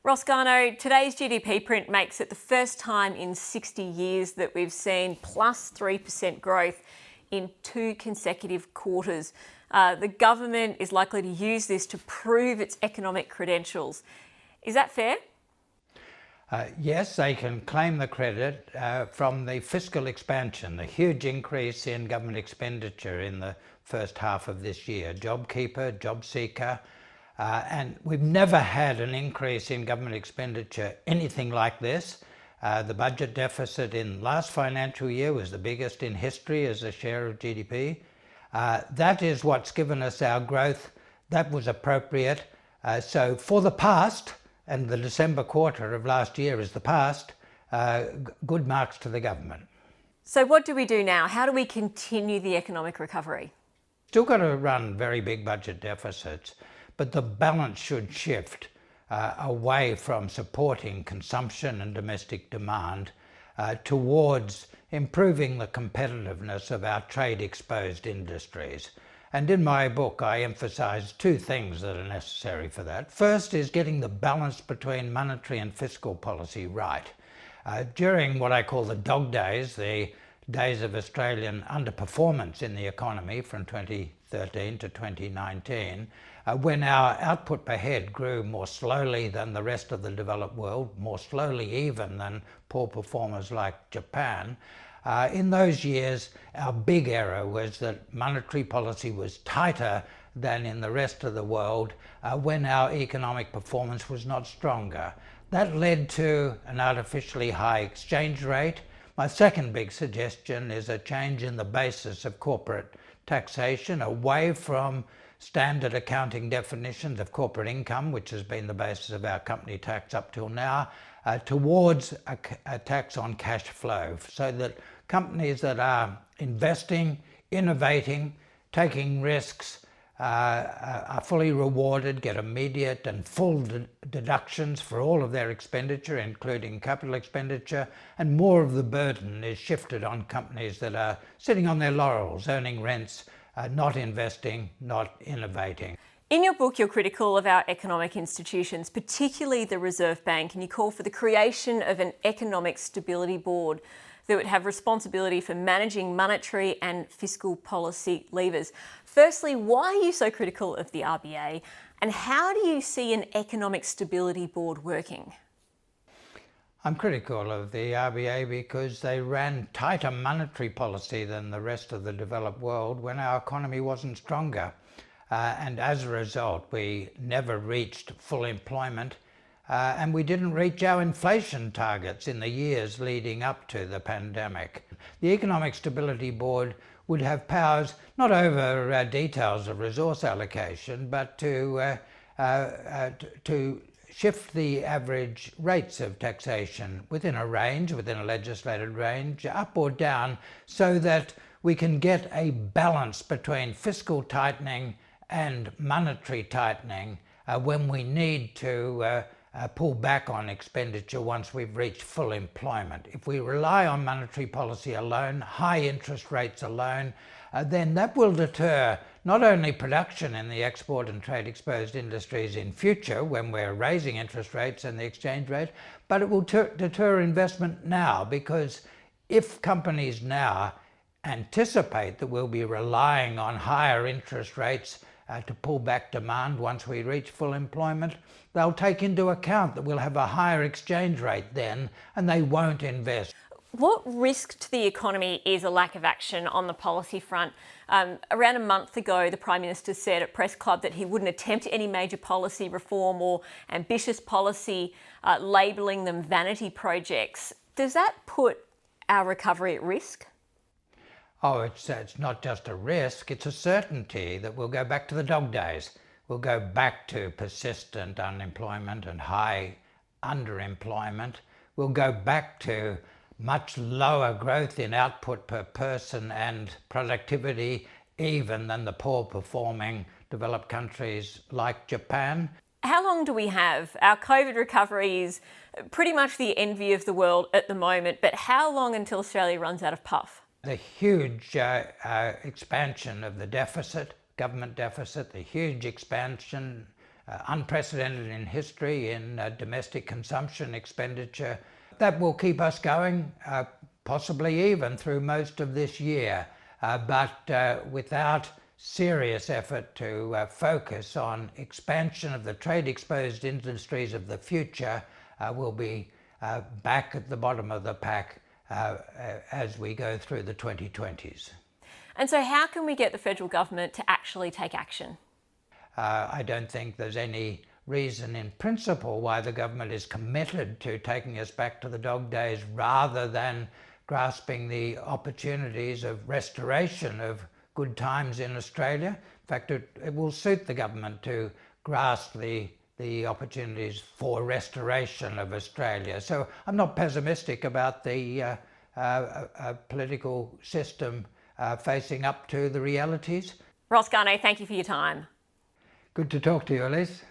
Ross Garnaut, today's GDP print makes it the first time in 60 years that we've seen plus 3% growth in 2 consecutive quarters. The government is likely to use this to prove its economic credentials. Is that fair? Yes, they can claim the credit from the fiscal expansion, the huge increase in government expenditure in the first half of this year. JobKeeper, JobSeeker, and we've never had an increase in government expenditure anything like this. The budget deficit in last financial year was the biggest in history as a share of GDP. That is what's given us our growth. That was appropriate. So for the past, and the December quarter of last year is the past, good marks to the government. So what do we do now? How do we continue the economic recovery? Still got to run very big budget deficits, but the balance should shift away from supporting consumption and domestic demand towards improving the competitiveness of our trade-exposed industries. And in my book, I emphasize 2 things that are necessary for that. First is getting the balance between monetary and fiscal policy right. During what I call the dog days, the days of Australian underperformance in the economy from 2013 to 2019, when our output per head grew more slowly than the rest of the developed world, more slowly even than poor performers like Japan, in those years, our big error was that monetary policy was tighter than in the rest of the world when our economic performance was not stronger. That led to an artificially high exchange rate. My second big suggestion is a change in the basis of corporate taxation, away from standard accounting definitions of corporate income, which has been the basis of our company tax up till now, towards a tax on cash flow, so that companies that are investing, innovating, taking risks, are fully rewarded, get immediate and full deductions for all of their expenditure, including capital expenditure, and more of the burden is shifted on companies that are sitting on their laurels, earning rents, not investing, not innovating. In your book, you're critical of our economic institutions, particularly the Reserve Bank, and you call for the creation of an economic stability board that would have responsibility for managing monetary and fiscal policy levers. Firstly, why are you so critical of the RBA, and how do you see an economic stability board working? I'm critical of the RBA because they ran tighter monetary policy than the rest of the developed world when our economy wasn't stronger. And as a result, we never reached full employment, and we didn't reach our inflation targets in the years leading up to the pandemic. The Economic Stability Board would have powers not over details of resource allocation, but to shift the average rates of taxation within a range, within a legislated range, up or down, so that we can get a balance between fiscal tightening and monetary tightening when we need to pull back on expenditure once we've reached full employment. If we rely on monetary policy alone, high interest rates alone, then that will deter not only production in the export and trade exposed industries in future when we're raising interest rates and the exchange rate, but it will deter investment now, because if companies now anticipate that we'll be relying on higher interest rates to pull back demand once we reach full employment, they'll take into account that we'll have a higher exchange rate then, and they won't invest. What risk to the economy is a lack of action on the policy front? Around a month ago, the Prime Minister said at Press Club that he wouldn't attempt any major policy reform or ambitious policy, labelling them vanity projects. Does that put our recovery at risk? Oh, it's not just a risk, it's a certainty that we'll go back to the dog days. We'll go back to persistent unemployment and high underemployment. We'll go back to much lower growth in output per person and productivity even than the poor performing developed countries like Japan. How long do we have? Our COVID recovery is pretty much the envy of the world at the moment, but how long until Australia runs out of puff? The huge expansion of the deficit, government deficit, the huge expansion unprecedented in history in domestic consumption expenditure. That will keep us going, possibly even through most of this year, but without serious effort to focus on expansion of the trade-exposed industries of the future, we'll be back at the bottom of the pack as we go through the 2020s. And so how can we get the federal government to actually take action? I don't think there's any reason in principle why the government is committed to taking us back to the dog days rather than grasping the opportunities of restoration of good times in Australia. In fact, it will suit the government to grasp the opportunities for restoration of Australia. So I'm not pessimistic about the political system facing up to the realities. Ross Garnaut, thank you for your time. Good to talk to you, Elise.